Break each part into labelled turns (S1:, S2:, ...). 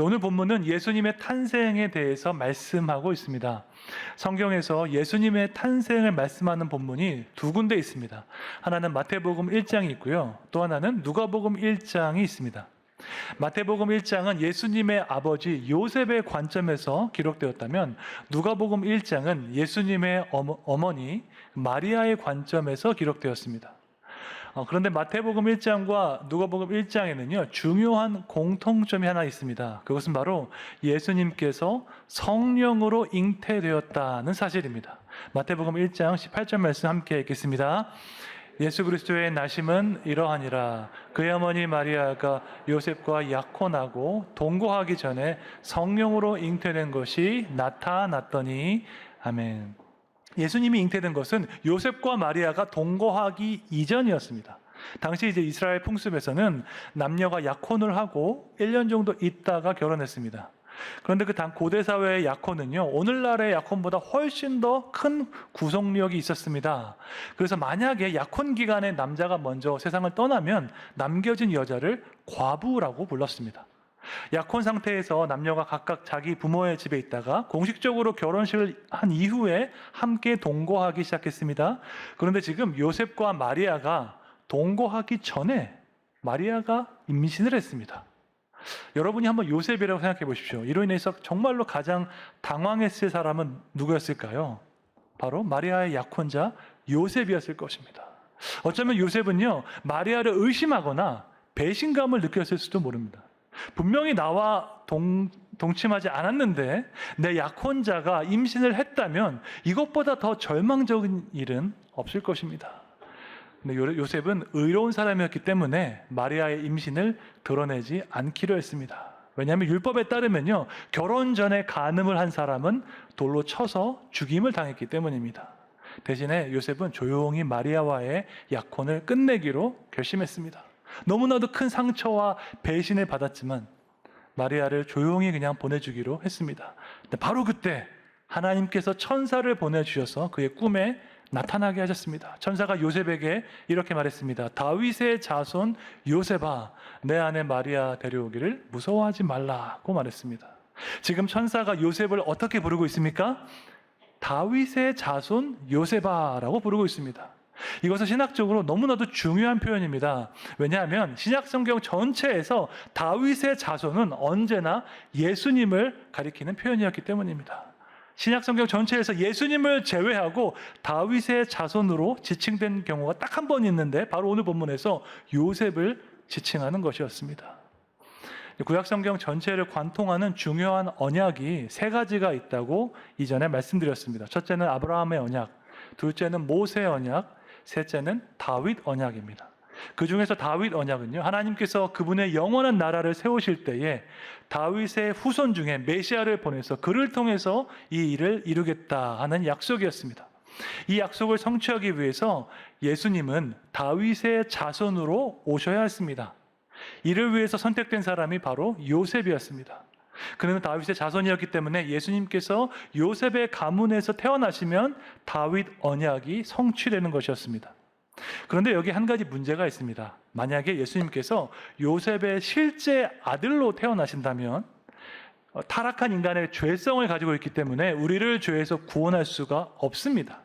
S1: 오늘 본문은 예수님의 탄생에 대해서 말씀하고 있습니다. 성경에서 예수님의 탄생을 말씀하는 본문이 두 군데 있습니다. 하나는 마태복음 1장이 있고요. 또 하나는 누가복음 1장이 있습니다. 마태복음 1장은 예수님의 아버지 요셉의 관점에서 기록되었다면 누가복음 1장은 예수님의 어머니 마리아의 관점에서 기록되었습니다. 그런데 마태복음 1장과 누가복음 1장에는요, 중요한 공통점이 하나 있습니다. 그것은 바로 예수님께서 성령으로 잉태되었다는 사실입니다. 마태복음 1장 18절 말씀 함께 읽겠습니다. 예수 그리스도의 나심은 이러하니라. 그의 어머니 마리아가 요셉과 약혼하고 동거하기 전에 성령으로 잉태된 것이 나타났더니. 아멘. 예수님이 잉태된 것은 요셉과 마리아가 동거하기 이전이었습니다. 당시 이제 이스라엘 풍습에서는 남녀가 약혼을 하고 1년 정도 있다가 결혼했습니다. 그런데 그 고대 사회의 약혼은요, 오늘날의 약혼보다 훨씬 더 큰 구속력이 있었습니다. 그래서 만약에 약혼 기간에 남자가 먼저 세상을 떠나면 남겨진 여자를 과부라고 불렀습니다. 약혼 상태에서 남녀가 각각 자기 부모의 집에 있다가 공식적으로 결혼식을 한 이후에 함께 동거하기 시작했습니다. 그런데 지금 요셉과 마리아가 동거하기 전에 마리아가 임신을 했습니다. 여러분이 한번 요셉이라고 생각해 보십시오. 이로 인해서 정말로 가장 당황했을 사람은 누구였을까요? 바로 마리아의 약혼자 요셉이었을 것입니다. 어쩌면 요셉은요, 마리아를 의심하거나 배신감을 느꼈을 수도 모릅니다. 분명히 나와 동침하지 않았는데 내 약혼자가 임신을 했다면 이것보다 더 절망적인 일은 없을 것입니다. 근데 요셉은 의로운 사람이었기 때문에 마리아의 임신을 드러내지 않기로 했습니다. 왜냐하면 율법에 따르면요, 결혼 전에 간음을 한 사람은 돌로 쳐서 죽임을 당했기 때문입니다. 대신에 요셉은 조용히 마리아와의 약혼을 끝내기로 결심했습니다. 너무나도 큰 상처와 배신을 받았지만 마리아를 조용히 그냥 보내주기로 했습니다. 근데 바로 그때 하나님께서 천사를 보내주셔서 그의 꿈에 나타나게 하셨습니다. 천사가 요셉에게 이렇게 말했습니다. 다윗의 자손 요셉아, 내 아내 마리아 데려오기를 무서워하지 말라고 말했습니다. 지금 천사가 요셉을 어떻게 부르고 있습니까? 다윗의 자손 요셉아라고 부르고 있습니다. 이것은 신학적으로 너무나도 중요한 표현입니다. 왜냐하면 신약 성경 전체에서 다윗의 자손은 언제나 예수님을 가리키는 표현이었기 때문입니다. 신약 성경 전체에서 예수님을 제외하고 다윗의 자손으로 지칭된 경우가 딱 한 번 있는데 바로 오늘 본문에서 요셉을 지칭하는 것이었습니다. 구약 성경 전체를 관통하는 중요한 언약이 세 가지가 있다고 이전에 말씀드렸습니다. 첫째는 아브라함의 언약, 둘째는 모세의 언약, 셋째는 다윗 언약입니다. 그 중에서 다윗 언약은요, 하나님께서 그분의 영원한 나라를 세우실 때에 다윗의 후손 중에 메시아를 보내서 그를 통해서 이 일을 이루겠다 하는 약속이었습니다. 이 약속을 성취하기 위해서 예수님은 다윗의 자손으로 오셔야 했습니다. 이를 위해서 선택된 사람이 바로 요셉이었습니다. 그는 다윗의 자손이었기 때문에 예수님께서 요셉의 가문에서 태어나시면 다윗 언약이 성취되는 것이었습니다. 그런데 여기 한 가지 문제가 있습니다. 만약에 예수님께서 요셉의 실제 아들로 태어나신다면 타락한 인간의 죄성을 가지고 있기 때문에 우리를 죄에서 구원할 수가 없습니다.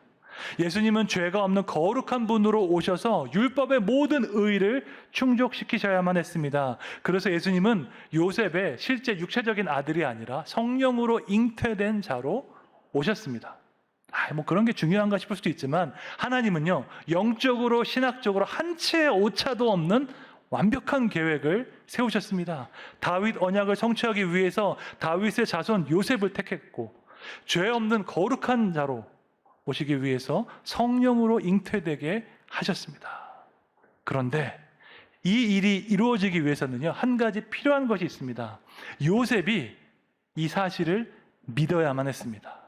S1: 예수님은 죄가 없는 거룩한 분으로 오셔서 율법의 모든 의를 충족시키셔야만 했습니다. 그래서 예수님은 요셉의 실제 육체적인 아들이 아니라 성령으로 잉태된 자로 오셨습니다. 그런 게 중요한가 싶을 수도 있지만 하나님은요, 영적으로 신학적으로 한 치의 오차도 없는 완벽한 계획을 세우셨습니다. 다윗 언약을 성취하기 위해서 다윗의 자손 요셉을 택했고 죄 없는 거룩한 자로 오시기 위해서 성령으로 잉태되게 하셨습니다. 그런데 이 일이 이루어지기 위해서는요, 한 가지 필요한 것이 있습니다. 요셉이 이 사실을 믿어야만 했습니다.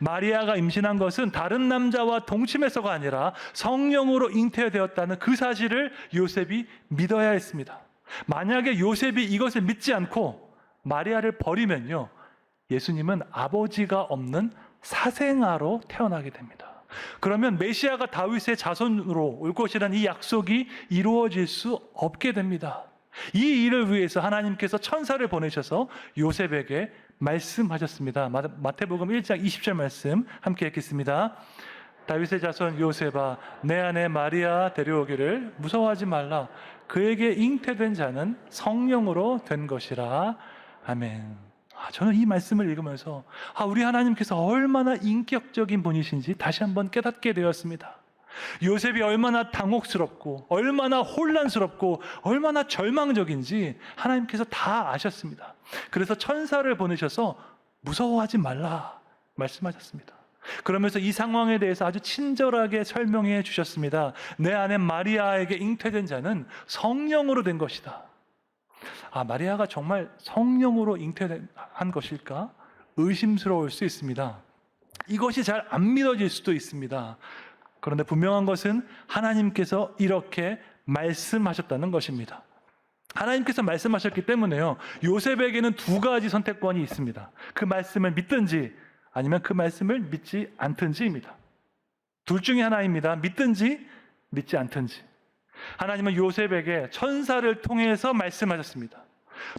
S1: 마리아가 임신한 것은 다른 남자와 동침해서가 아니라 성령으로 잉태되었다는 그 사실을 요셉이 믿어야 했습니다. 만약에 요셉이 이것을 믿지 않고 마리아를 버리면요, 예수님은 아버지가 없는 사생아로 태어나게 됩니다. 그러면 메시아가 다윗의 자손으로 올 것이라는 이 약속이 이루어질 수 없게 됩니다. 이 일을 위해서 하나님께서 천사를 보내셔서 요셉에게 말씀하셨습니다. 마태복음 1장 20절 말씀 함께 읽겠습니다. 다윗의 자손 요셉아, 내 아내 마리아 데려오기를 무서워하지 말라. 그에게 잉태된 자는 성령으로 된 것이라. 아멘. 저는 이 말씀을 읽으면서 우리 하나님께서 얼마나 인격적인 분이신지 다시 한번 깨닫게 되었습니다. 요셉이 얼마나 당혹스럽고 얼마나 혼란스럽고 얼마나 절망적인지 하나님께서 다 아셨습니다. 그래서 천사를 보내셔서 무서워하지 말라 말씀하셨습니다. 그러면서 이 상황에 대해서 아주 친절하게 설명해 주셨습니다. 내 아내 마리아에게 잉태된 자는 성령으로 된 것이다. 마리아가 정말 성령으로 잉태한 것일까? 의심스러울 수 있습니다. 이것이 잘 안 믿어질 수도 있습니다. 그런데 분명한 것은 하나님께서 이렇게 말씀하셨다는 것입니다. 하나님께서 말씀하셨기 때문에요, 요셉에게는 두 가지 선택권이 있습니다. 그 말씀을 믿든지 아니면 그 말씀을 믿지 않든지입니다. 둘 중에 하나입니다. 믿든지 믿지 않든지. 하나님은 요셉에게 천사를 통해서 말씀하셨습니다.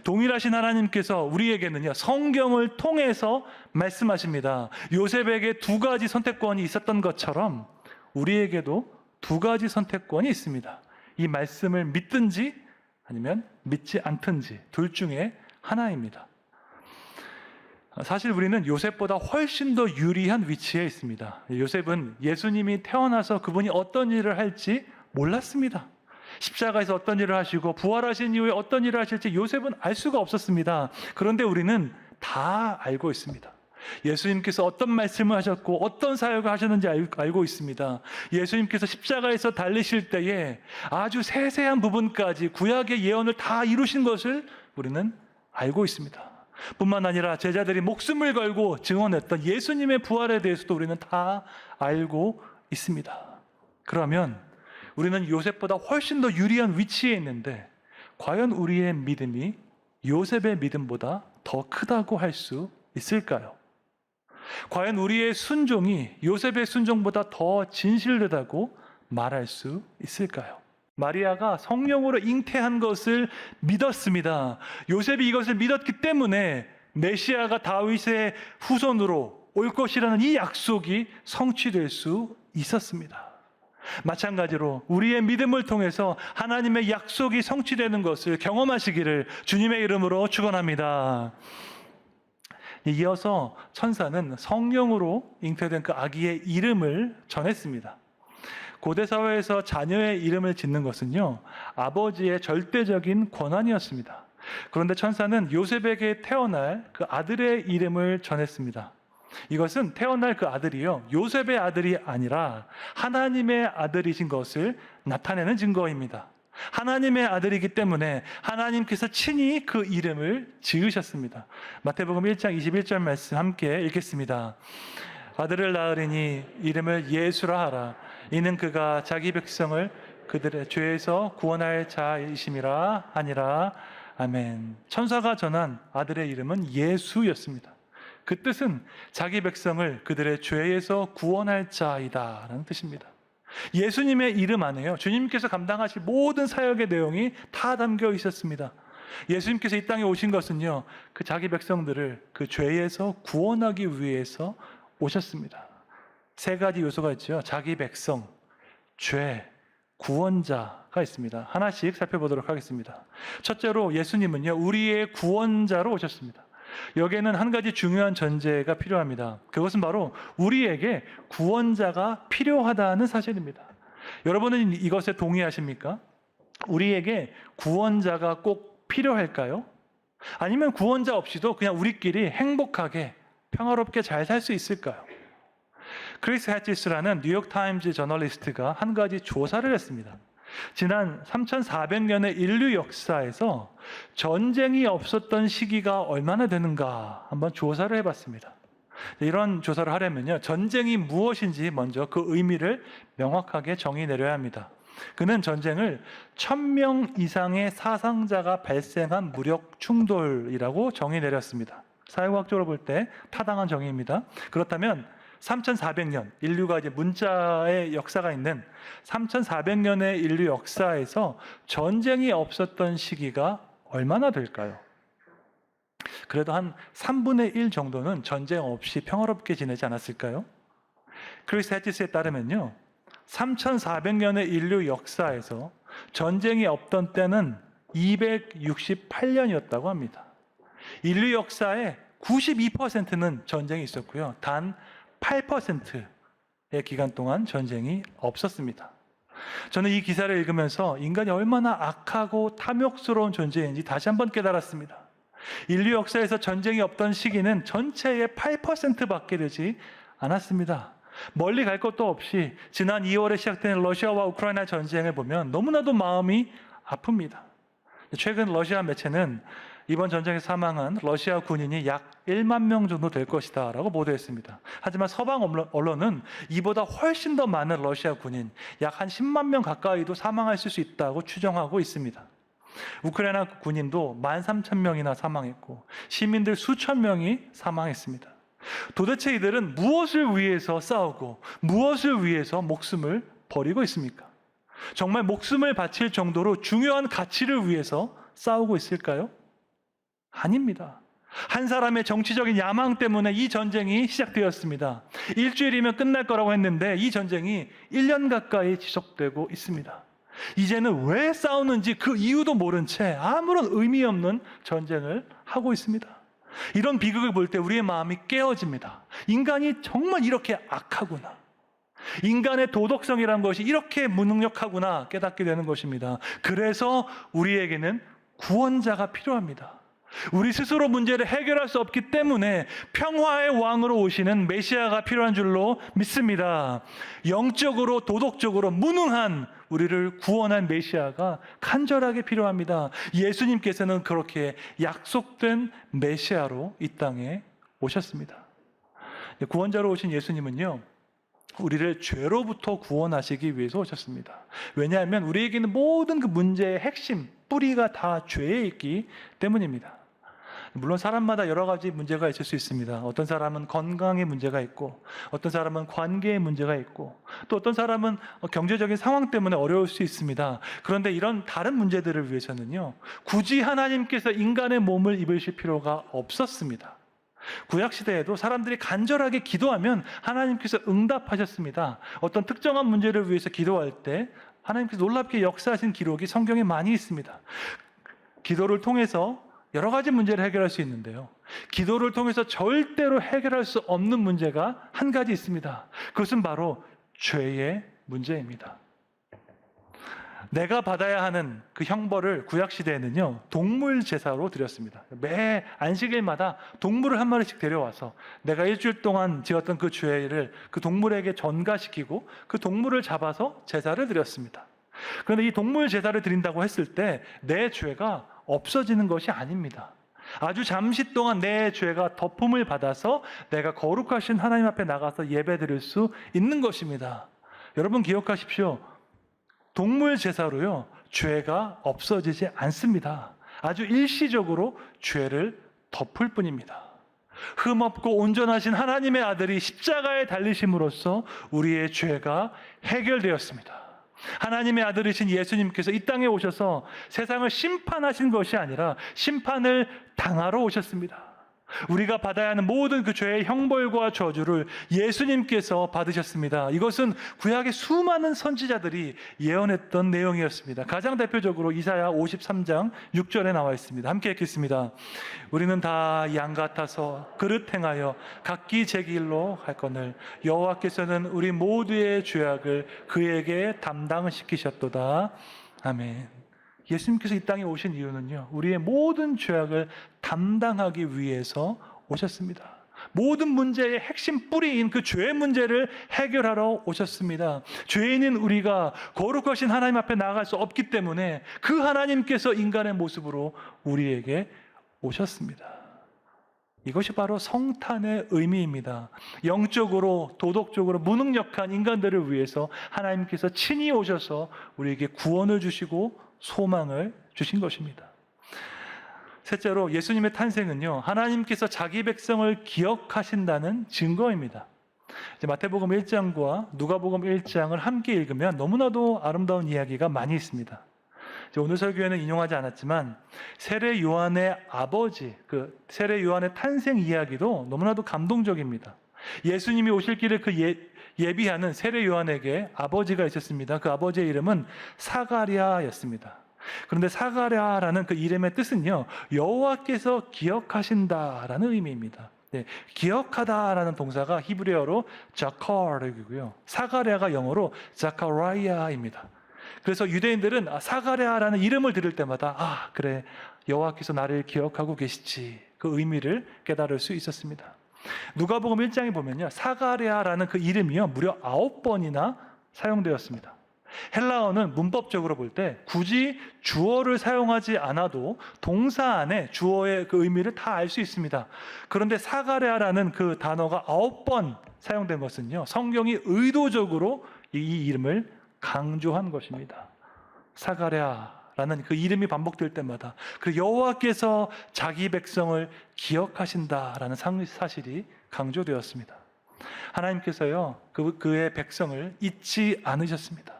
S1: 동일하신 하나님께서 우리에게는요, 성경을 통해서 말씀하십니다. 요셉에게 두 가지 선택권이 있었던 것처럼 우리에게도 두 가지 선택권이 있습니다. 이 말씀을 믿든지 아니면 믿지 않든지 둘 중에 하나입니다. 사실 우리는 요셉보다 훨씬 더 유리한 위치에 있습니다. 요셉은 예수님이 태어나서 그분이 어떤 일을 할지 몰랐습니다. 십자가에서 어떤 일을 하시고 부활하신 이후에 어떤 일을 하실지 요셉은 알 수가 없었습니다. 그런데 우리는 다 알고 있습니다. 예수님께서 어떤 말씀을 하셨고 어떤 사역을 하셨는지 알고 있습니다. 예수님께서 십자가에서 달리실 때에 아주 세세한 부분까지 구약의 예언을 다 이루신 것을 우리는 알고 있습니다. 뿐만 아니라 제자들이 목숨을 걸고 증언했던 예수님의 부활에 대해서도 우리는 다 알고 있습니다. 그러면 우리는 요셉보다 훨씬 더 유리한 위치에 있는데 과연 우리의 믿음이 요셉의 믿음보다 더 크다고 할 수 있을까요? 과연 우리의 순종이 요셉의 순종보다 더 진실되다고 말할 수 있을까요? 마리아가 성령으로 잉태한 것을 믿었습니다. 요셉이 이것을 믿었기 때문에 메시아가 다윗의 후손으로 올 것이라는 이 약속이 성취될 수 있었습니다. 마찬가지로 우리의 믿음을 통해서 하나님의 약속이 성취되는 것을 경험하시기를 주님의 이름으로 축원합니다. 이어서 천사는 성령으로 잉태된 그 아기의 이름을 전했습니다. 고대 사회에서 자녀의 이름을 짓는 것은요, 아버지의 절대적인 권한이었습니다. 그런데 천사는 요셉에게 태어날 그 아들의 이름을 전했습니다. 이것은 태어날 그 아들이요, 요셉의 아들이 아니라 하나님의 아들이신 것을 나타내는 증거입니다. 하나님의 아들이기 때문에 하나님께서 친히 그 이름을 지으셨습니다. 마태복음 1장 21절 말씀 함께 읽겠습니다. 아들을 낳으리니 이름을 예수라 하라. 이는 그가 자기 백성을 그들의 죄에서 구원할 자이심이라 하니라. 아멘. 천사가 전한 아들의 이름은 예수였습니다. 그 뜻은 자기 백성을 그들의 죄에서 구원할 자이다 라는 뜻입니다. 예수님의 이름 안에요, 주님께서 감당하실 모든 사역의 내용이 다 담겨 있었습니다. 예수님께서 이 땅에 오신 것은요, 그 자기 백성들을 그 죄에서 구원하기 위해서 오셨습니다. 세 가지 요소가 있죠. 자기 백성, 죄, 구원자가 있습니다. 하나씩 살펴보도록 하겠습니다. 첫째로 예수님은요, 우리의 구원자로 오셨습니다. 여기에는 한 가지 중요한 전제가 필요합니다. 그것은 바로 우리에게 구원자가 필요하다는 사실입니다. 여러분은 이것에 동의하십니까? 우리에게 구원자가 꼭 필요할까요? 아니면 구원자 없이도 그냥 우리끼리 행복하게 평화롭게 잘 살 수 있을까요? 크리스 해치스라는 뉴욕타임즈 저널리스트가 한 가지 조사를 했습니다. 지난 3400년의 인류 역사에서 전쟁이 없었던 시기가 얼마나 되는가 한번 조사를 해봤습니다. 이런 조사를 하려면요, 전쟁이 무엇인지 먼저 그 의미를 명확하게 정의 내려야 합니다. 그는 전쟁을 1000명 이상의 사상자가 발생한 무력 충돌이라고 정의 내렸습니다. 사회과학적으로 볼 때 타당한 정의입니다. 그렇다면 3,400년, 인류가 이제 문자의 역사가 있는 3,400년의 인류 역사에서 전쟁이 없었던 시기가 얼마나 될까요? 그래도 한 3분의 1 정도는 전쟁 없이 평화롭게 지내지 않았을까요? 크리스 해치스에 따르면요, 3,400년의 인류 역사에서 전쟁이 없던 때는 268년이었다고 합니다. 인류 역사의 92%는 전쟁이 있었고요, 단 8%의 기간 동안 전쟁이 없었습니다. 저는 이 기사를 읽으면서 인간이 얼마나 악하고 탐욕스러운 존재인지 다시 한번 깨달았습니다. 인류 역사에서 전쟁이 없던 시기는 전체의 8%밖에 되지 않았습니다. 멀리 갈 것도 없이 지난 2월에 시작된 러시아와 우크라이나 전쟁을 보면 너무나도 마음이 아픕니다. 최근 러시아 매체는 이번 전쟁에서 사망한 러시아 군인이 약 1만 명 정도 될 것이다 라고 보도했습니다. 하지만 서방 언론은 이보다 훨씬 더 많은 러시아 군인, 약 한 10만 명 가까이도 사망했을 수 있다고 추정하고 있습니다. 우크라이나 군인도 13,000명이나 사망했고 시민들 수천 명이 사망했습니다. 도대체 이들은 무엇을 위해서 싸우고 무엇을 위해서 목숨을 버리고 있습니까? 정말 목숨을 바칠 정도로 중요한 가치를 위해서 싸우고 있을까요? 아닙니다. 한 사람의 정치적인 야망 때문에 이 전쟁이 시작되었습니다. 일주일이면 끝날 거라고 했는데 이 전쟁이 1년 가까이 지속되고 있습니다. 이제는 왜 싸우는지 그 이유도 모른 채 아무런 의미 없는 전쟁을 하고 있습니다. 이런 비극을 볼 때 우리의 마음이 깨어집니다. 인간이 정말 이렇게 악하구나. 인간의 도덕성이라는 것이 이렇게 무능력하구나 깨닫게 되는 것입니다. 그래서 우리에게는 구원자가 필요합니다. 우리 스스로 문제를 해결할 수 없기 때문에 평화의 왕으로 오시는 메시아가 필요한 줄로 믿습니다. 영적으로 도덕적으로 무능한 우리를 구원할 메시아가 간절하게 필요합니다. 예수님께서는 그렇게 약속된 메시아로 이 땅에 오셨습니다. 구원자로 오신 예수님은요, 우리를 죄로부터 구원하시기 위해서 오셨습니다. 왜냐하면 우리에게는 모든 그 문제의 핵심, 뿌리가 다 죄에 있기 때문입니다. 물론 사람마다 여러 가지 문제가 있을 수 있습니다. 어떤 사람은 건강에 문제가 있고, 어떤 사람은 관계에 문제가 있고, 또 어떤 사람은 경제적인 상황 때문에 어려울 수 있습니다. 그런데 이런 다른 문제들을 위해서는요, 굳이 하나님께서 인간의 몸을 입으실 필요가 없었습니다. 구약시대에도 사람들이 간절하게 기도하면 하나님께서 응답하셨습니다. 어떤 특정한 문제를 위해서 기도할 때 하나님께서 놀랍게 역사하신 기록이 성경에 많이 있습니다. 기도를 통해서 여러 가지 문제를 해결할 수 있는데요, 기도를 통해서 절대로 해결할 수 없는 문제가 한 가지 있습니다. 그것은 바로 죄의 문제입니다. 내가 받아야 하는 그 형벌을 구약시대에는요, 동물 제사로 드렸습니다. 매 안식일마다 동물을 한 마리씩 데려와서 내가 일주일 동안 지었던 그 죄를 그 동물에게 전가시키고 그 동물을 잡아서 제사를 드렸습니다. 그런데 이 동물 제사를 드린다고 했을 때 내 죄가 없어지는 것이 아닙니다. 아주 잠시 동안 내 죄가 덮음을 받아서 내가 거룩하신 하나님 앞에 나가서 예배드릴 수 있는 것입니다. 여러분 기억하십시오. 동물 제사로요, 죄가 없어지지 않습니다. 아주 일시적으로 죄를 덮을 뿐입니다. 흠없고 온전하신 하나님의 아들이 십자가에 달리심으로써 우리의 죄가 해결되었습니다. 하나님의 아들이신 예수님께서 이 땅에 오셔서 세상을 심판하신 것이 아니라 심판을 당하러 오셨습니다. 우리가 받아야 하는 모든 그 죄의 형벌과 저주를 예수님께서 받으셨습니다. 이것은 구약의 수많은 선지자들이 예언했던 내용이었습니다. 가장 대표적으로 이사야 53장 6절에 나와 있습니다. 함께 읽겠습니다. 우리는 다 양 같아서 그릇 행하여 각기 제 길로 갈거늘 여호와께서는 우리 모두의 죄악을 그에게 담당시키셨도다. 아멘. 예수님께서 이 땅에 오신 이유는요, 우리의 모든 죄악을 담당하기 위해서 오셨습니다. 모든 문제의 핵심 뿌리인 그 죄의 문제를 해결하러 오셨습니다. 죄인인 우리가 거룩하신 하나님 앞에 나아갈 수 없기 때문에 그 하나님께서 인간의 모습으로 우리에게 오셨습니다. 이것이 바로 성탄의 의미입니다. 영적으로 도덕적으로 무능력한 인간들을 위해서 하나님께서 친히 오셔서 우리에게 구원을 주시고 소망을 주신 것입니다. 셋째로 예수님의 탄생은요, 하나님께서 자기 백성을 기억하신다는 증거입니다. 이제 마태복음 1장과 누가복음 1장을 함께 읽으면 너무나도 아름다운 이야기가 많이 있습니다. 오늘 설교에는 인용하지 않았지만 세례 요한의 아버지, 그 세례 요한의 탄생 이야기도 너무나도 감동적입니다. 예수님이 오실 길을 예비하는 세례 요한에게 아버지가 있었습니다. 그 아버지의 이름은 사가랴였습니다. 그런데 사가랴라는 그 이름의 뜻은요, 여호와께서 기억하신다라는 의미입니다. 네, 기억하다라는 동사가 히브리어로 자카르이고요, 사가랴가 영어로 자카라이아입니다. 그래서 유대인들은 사가랴라는 이름을 들을 때마다 그래, 여호와께서 나를 기억하고 계시지, 그 의미를 깨달을 수 있었습니다. 누가복음 1장에 보면요, 사가랴라는 그 이름이요 무려 9번이나 사용되었습니다. 헬라어는 문법적으로 볼 때 굳이 주어를 사용하지 않아도 동사 안에 주어의 그 의미를 다 알 수 있습니다. 그런데 사가랴라는 그 단어가 9번 사용된 것은요, 성경이 의도적으로 이 이름을 강조한 것입니다. 사가랴라는 그 이름이 반복될 때마다 그 여호와께서 자기 백성을 기억하신다라는 사실이 강조되었습니다. 하나님께서요, 그의 백성을 잊지 않으셨습니다.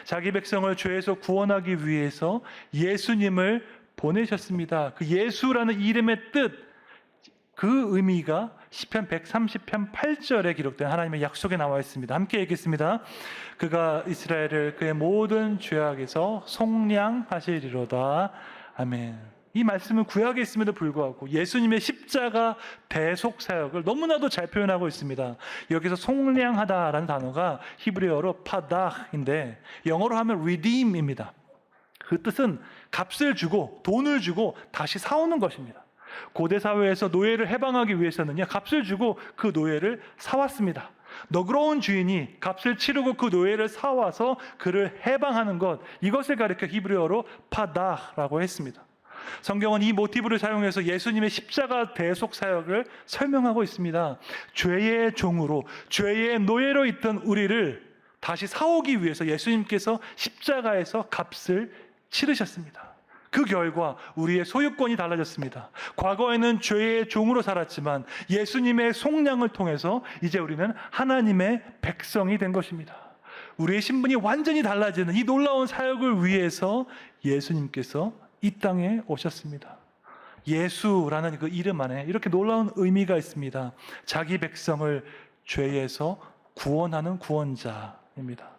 S1: 자기 백성을 죄에서 구원하기 위해서 예수님을 보내셨습니다. 그 예수라는 이름의 뜻, 그 의미가 시편 130편 8절에 기록된 하나님의 약속에 나와 있습니다. 함께 읽겠습니다. 그가 이스라엘을 그의 모든 죄악에서 속량하시리로다. 아멘. 이 말씀은 구약에 있음에도 불구하고 예수님의 십자가 대속 사역을 너무나도 잘 표현하고 있습니다. 여기서 속량하다라는 단어가 히브리어로 파다인데 영어로 하면 redeem입니다. 그 뜻은 값을 주고 돈을 주고 다시 사오는 것입니다. 고대 사회에서 노예를 해방하기 위해서는요, 값을 주고 그 노예를 사왔습니다. 너그러운 주인이 값을 치르고 그 노예를 사와서 그를 해방하는 것, 이것을 가리켜 히브리어로 파다라고 했습니다. 성경은 이 모티브를 사용해서 예수님의 십자가 대속 사역을 설명하고 있습니다. 죄의 종으로, 죄의 노예로 있던 우리를 다시 사오기 위해서 예수님께서 십자가에서 값을 치르셨습니다. 그 결과 우리의 소유권이 달라졌습니다. 과거에는 죄의 종으로 살았지만 예수님의 속량을 통해서 이제 우리는 하나님의 백성이 된 것입니다. 우리의 신분이 완전히 달라지는 이 놀라운 사역을 위해서 예수님께서 이 땅에 오셨습니다. 예수라는 그 이름 안에 이렇게 놀라운 의미가 있습니다. 자기 백성을 죄에서 구원하는 구원자입니다.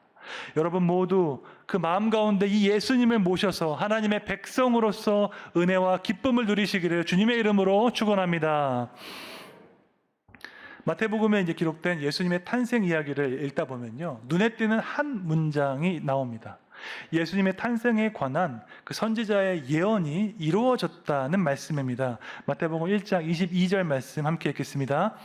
S1: 여러분 모두 그 마음 가운데 이 예수님을 모셔서 하나님의 백성으로서 은혜와 기쁨을 누리시기를 주님의 이름으로 축원합니다. 마태복음에 이제 기록된 예수님의 탄생 이야기를 읽다 보면요, 눈에 띄는 한 문장이 나옵니다. 예수님의 탄생에 관한 그 선지자의 예언이 이루어졌다는 말씀입니다. 마태복음 1장 22절 말씀 함께 읽겠습니다.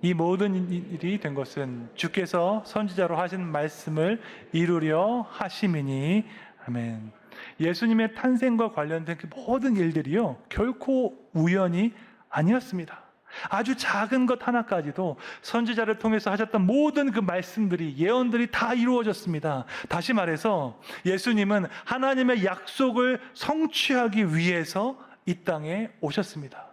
S1: 이 모든 일이 된 것은 주께서 선지자로 하신 말씀을 이루려 하심이니. 아멘. 예수님의 탄생과 관련된 그 모든 일들이요, 결코 우연이 아니었습니다. 아주 작은 것 하나까지도 선지자를 통해서 하셨던 모든 그 말씀들이, 예언들이 다 이루어졌습니다. 다시 말해서 예수님은 하나님의 약속을 성취하기 위해서 이 땅에 오셨습니다.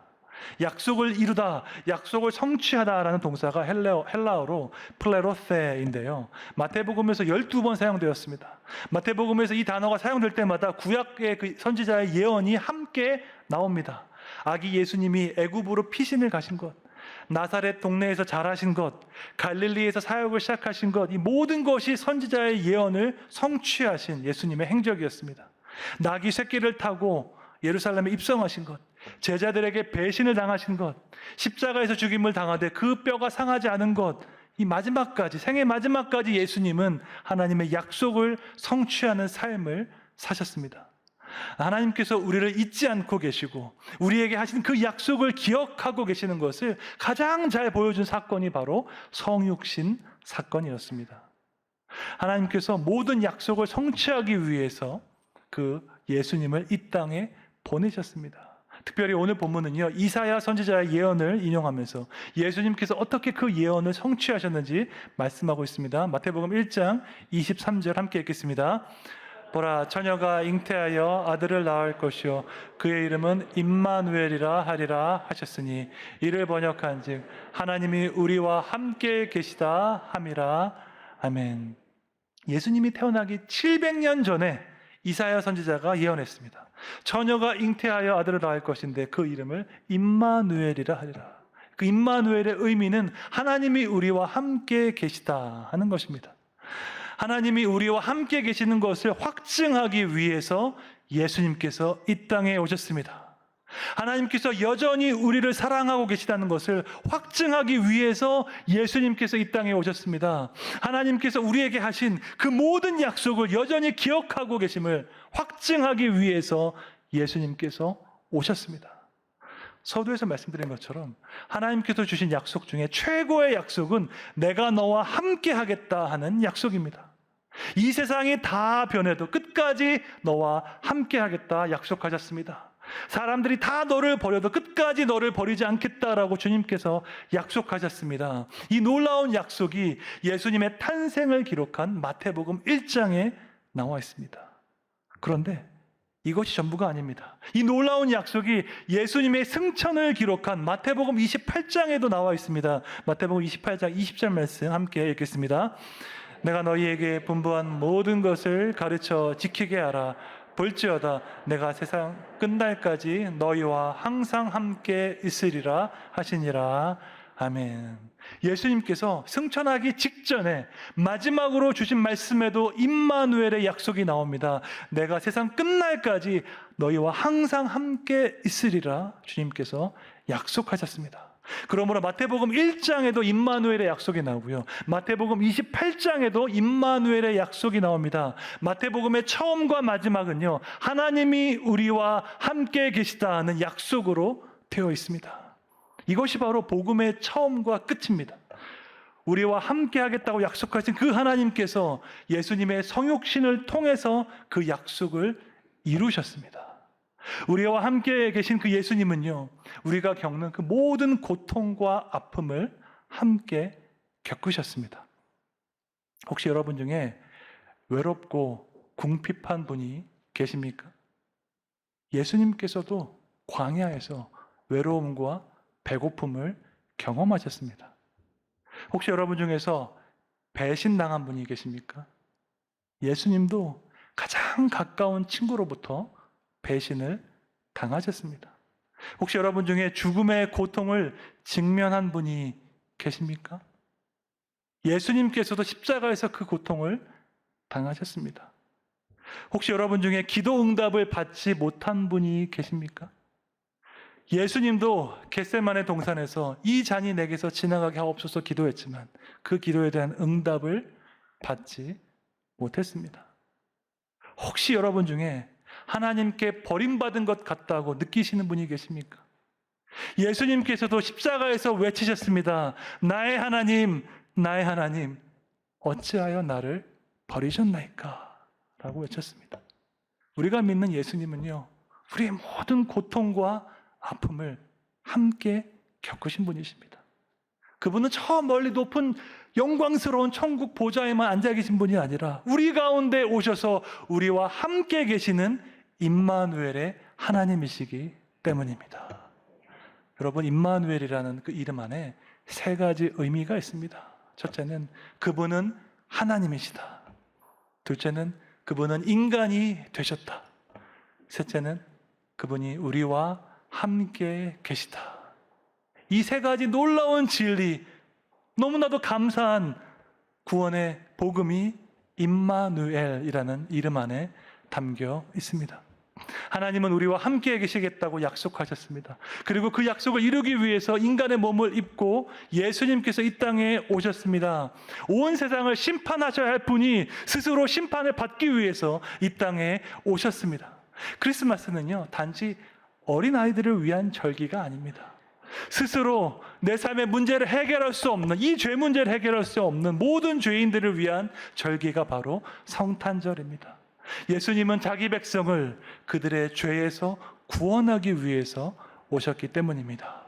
S1: 약속을 이루다, 약속을 성취하다라는 동사가 헬라어로 플레로세인데요, 마태복음에서 12번 사용되었습니다. 마태복음에서 이 단어가 사용될 때마다 구약의 그 선지자의 예언이 함께 나옵니다. 아기 예수님이 애굽으로 피신을 가신 것, 나사렛 동네에서 자라신 것, 갈릴리에서 사역을 시작하신 것, 이 모든 것이 선지자의 예언을 성취하신 예수님의 행적이었습니다. 낙이 새끼를 타고 예루살렘에 입성하신 것, 제자들에게 배신을 당하신 것, 십자가에서 죽임을 당하되 그 뼈가 상하지 않은 것, 이 마지막까지, 생의 마지막까지 예수님은 하나님의 약속을 성취하는 삶을 사셨습니다. 하나님께서 우리를 잊지 않고 계시고 우리에게 하신 그 약속을 기억하고 계시는 것을 가장 잘 보여준 사건이 바로 성육신 사건이었습니다. 하나님께서 모든 약속을 성취하기 위해서 그 예수님을 이 땅에 보내셨습니다. 특별히 오늘 본문은요, 이사야 선지자의 예언을 인용하면서 예수님께서 어떻게 그 예언을 성취하셨는지 말씀하고 있습니다. 마태복음 1장 23절 함께 읽겠습니다. 보라, 처녀가 잉태하여 아들을 낳을 것이요 그의 이름은 임마누엘이라 하리라 하셨으니 이를 번역한즉 하나님이 우리와 함께 계시다 함이라. 아멘. 예수님이 태어나기 700년 전에 이사야 선지자가 예언했습니다. 처녀가 잉태하여 아들을 낳을 것인데 그 이름을 임마누엘이라 하리라. 그 임마누엘의 의미는 하나님이 우리와 함께 계시다 하는 것입니다. 하나님이 우리와 함께 계시는 것을 확증하기 위해서 예수님께서 이 땅에 오셨습니다. 하나님께서 여전히 우리를 사랑하고 계시다는 것을 확증하기 위해서 예수님께서 이 땅에 오셨습니다. 하나님께서 우리에게 하신 그 모든 약속을 여전히 기억하고 계심을 확증하기 위해서 예수님께서 오셨습니다. 서두에서 말씀드린 것처럼 하나님께서 주신 약속 중에 최고의 약속은 내가 너와 함께 하겠다 하는 약속입니다. 이 세상이 다 변해도 끝까지 너와 함께 하겠다 약속하셨습니다. 사람들이 다 너를 버려도 끝까지 너를 버리지 않겠다라고 주님께서 약속하셨습니다. 이 놀라운 약속이 예수님의 탄생을 기록한 마태복음 1장에 나와 있습니다. 그런데 이것이 전부가 아닙니다. 이 놀라운 약속이 예수님의 승천을 기록한 마태복음 28장에도 나와 있습니다. 마태복음 28장 20절 말씀 함께 읽겠습니다. 내가 너희에게 분부한 모든 것을 가르쳐 지키게 하라. 볼지어다 내가 세상 끝날까지 너희와 항상 함께 있으리라 하시니라. 아멘. 예수님께서 승천하기 직전에 마지막으로 주신 말씀에도 임마누엘의 약속이 나옵니다. 내가 세상 끝날까지 너희와 항상 함께 있으리라 주님께서 약속하셨습니다. 그러므로 마태복음 1장에도 임마누엘의 약속이 나오고요, 마태복음 28장에도 임마누엘의 약속이 나옵니다. 마태복음의 처음과 마지막은요, 하나님이 우리와 함께 계시다는 약속으로 되어 있습니다. 이것이 바로 복음의 처음과 끝입니다. 우리와 함께 하겠다고 약속하신 그 하나님께서 예수님의 성육신을 통해서 그 약속을 이루셨습니다. 우리와 함께 계신 그 예수님은요, 우리가 겪는 그 모든 고통과 아픔을 함께 겪으셨습니다. 혹시 여러분 중에 외롭고 궁핍한 분이 계십니까? 예수님께서도 광야에서 외로움과 배고픔을 경험하셨습니다. 혹시 여러분 중에서 배신당한 분이 계십니까? 예수님도 가장 가까운 친구로부터 배신을 당하셨습니다. 혹시 여러분 중에 죽음의 고통을 직면한 분이 계십니까? 예수님께서도 십자가에서 그 고통을 당하셨습니다. 혹시 여러분 중에 기도 응답을 받지 못한 분이 계십니까? 예수님도 겟세마네 동산에서 이 잔이 내게서 지나가게 하옵소서 기도했지만 그 기도에 대한 응답을 받지 못했습니다. 혹시 여러분 중에 하나님께 버림받은 것 같다고 느끼시는 분이 계십니까? 예수님께서도 십자가에서 외치셨습니다. 나의 하나님, 나의 하나님, 어찌하여 나를 버리셨나이까? 라고 외쳤습니다. 우리가 믿는 예수님은요, 우리의 모든 고통과 아픔을 함께 겪으신 분이십니다. 그분은 저 멀리 높은 영광스러운 천국 보좌에만 앉아 계신 분이 아니라 우리 가운데 오셔서 우리와 함께 계시는 임마누엘의 하나님이시기 때문입니다. 여러분, 임마누엘이라는 그 이름 안에 세 가지 의미가 있습니다. 첫째는 그분은 하나님이시다. 둘째는 그분은 인간이 되셨다. 셋째는 그분이 우리와 함께 계시다. 이 세 가지 놀라운 진리, 너무나도 감사한 구원의 복음이 임마누엘이라는 이름 안에 담겨 있습니다. 하나님은 우리와 함께 계시겠다고 약속하셨습니다. 그리고 그 약속을 이루기 위해서 인간의 몸을 입고 예수님께서 이 땅에 오셨습니다. 온 세상을 심판하셔야 할 분이 스스로 심판을 받기 위해서 이 땅에 오셨습니다. 크리스마스는요, 단지 어린아이들을 위한 절기가 아닙니다. 스스로 내 삶의 문제를 해결할 수 없는, 이 죄 문제를 해결할 수 없는 모든 죄인들을 위한 절기가 바로 성탄절입니다. 예수님은 자기 백성을 그들의 죄에서 구원하기 위해서 오셨기 때문입니다.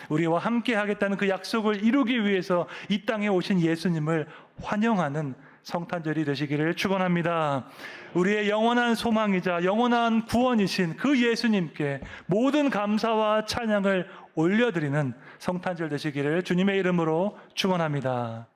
S1: 우리와 함께 하겠다는 그 약속을 이루기 위해서 이 땅에 오신 예수님을 환영하는 성탄절이 되시기를 축원합니다. 우리의 영원한 소망이자 영원한 구원이신 그 예수님께 모든 감사와 찬양을 올려드리는 성탄절 되시기를 주님의 이름으로 축원합니다.